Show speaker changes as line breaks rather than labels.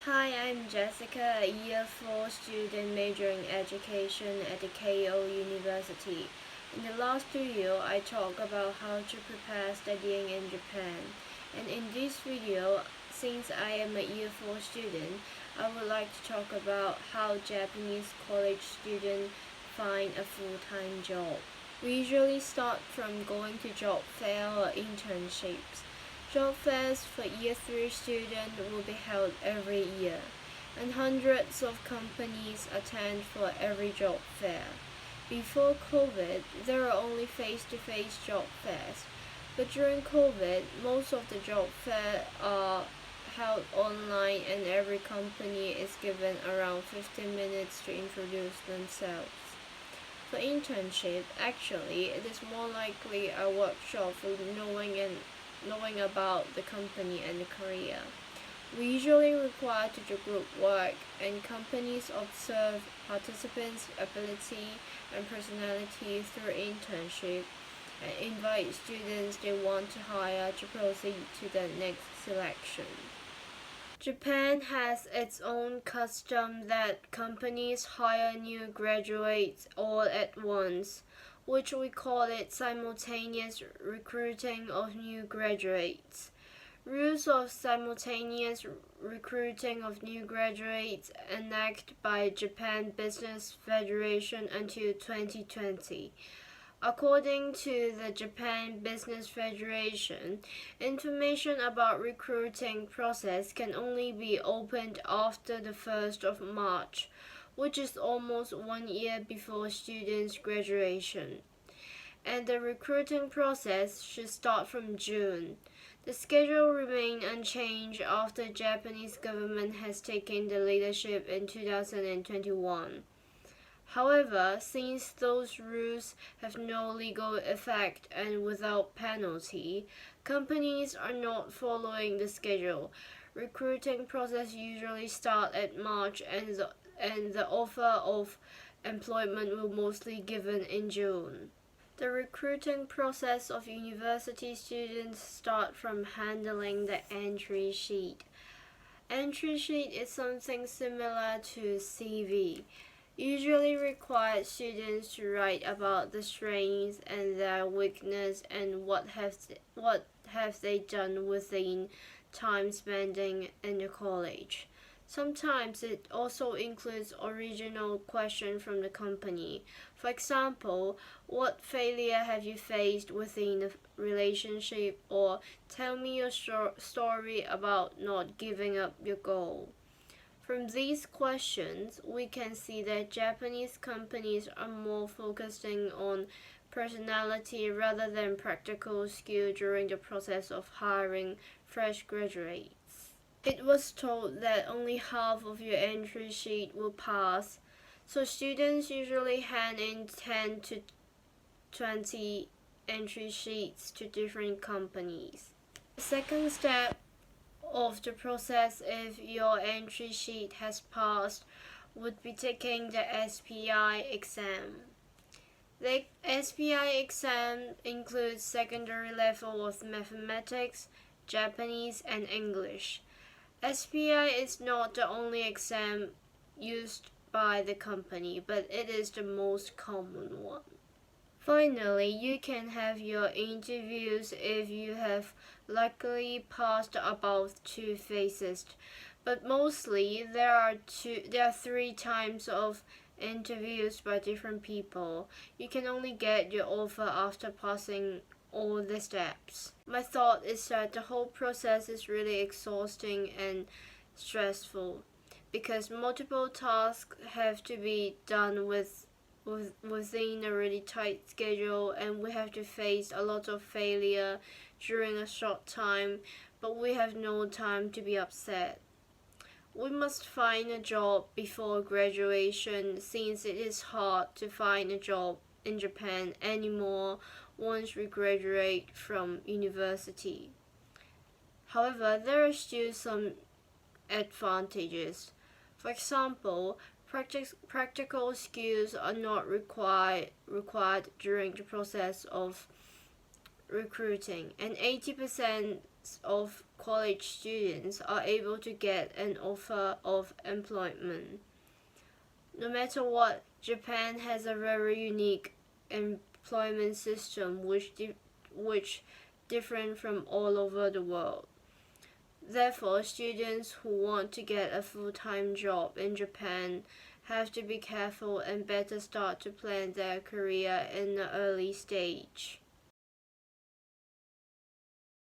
Hi, I'm Jessica, a Year 4 student majoring education at the Keio University. In the last video, I talked about how to prepare studying in Japan. And in this video, since I am a Year 4 student, I would like to talk about how Japanese college students find a full-time job. We usually start from going to job fair or internships. Job fairs for Year 3 students will be held every year, and hundreds of companies attend for every job fair. Before COVID, there were only face-to-face job fairs, but during COVID, most of the job fairs are held online and every company is given around 15 minutes to introduce themselves. For internship, actually, it is more likely a workshop for knowing about the company and the career. We usually require to do group work, and companies observe participants' ability and personality through internship and invite students they want to hire to proceed to the next selection. Japan has its own custom that companies hire new graduates all at once, which we call it simultaneous recruiting of new graduates. Rules of simultaneous recruiting of new graduates enacted by Japan Business Federation until 2020. According to the Japan Business Federation, information about recruiting process can only be opened after the 1st of March, which is almost 1 year before students' graduation. And the recruiting process should start from June. The schedule remained unchanged after the Japanese government has taken the leadership in 2021. However, since those rules have no legal effect and without penalty, companies are not following the schedule. Recruiting process usually start at March and the offer of employment will mostly given in June. The recruiting process of university students start from handling the entry sheet. Entry sheet is something similar to CV. Usually requires students to write about the strengths and their weakness and what have they done within time spending in the college. Sometimes it also includes original questions from the company. For example, what failure have you faced within a relationship, or tell me your story about not giving up your goal. From these questions, we can see that Japanese companies are more focusing on personality rather than practical skill during the process of hiring fresh graduates. It was told that only half of your entry sheet will pass, so students usually hand in 10 to 20 entry sheets to different companies. The second step of the process, if your entry sheet has passed, would be taking the SPI exam. The SPI exam includes secondary level of mathematics, Japanese, and English. SPI is not the only exam used by the company, but it is the most common one. Finally, you can have your interviews if you have luckily passed above 2 phases, but mostly there are 3 types of interviews by different people. You can only get your offer after passing all the steps. My thought is that the whole process is really exhausting and stressful because multiple tasks have to be done within a really tight schedule, and we have to face a lot of failure during a short time, but we have no time to be upset. We must find a job before graduation since it is hard to find a job in Japan anymore once we graduate from university. However, there are still some advantages. For example, practical skills are not required during the process of recruiting, and 80% of college students are able to get an offer of employment. No matter what, Japan has a very unique employment system which different from all over the world. Therefore, students who want to get a full-time job in Japan have to be careful and better start to plan their career in the early stage.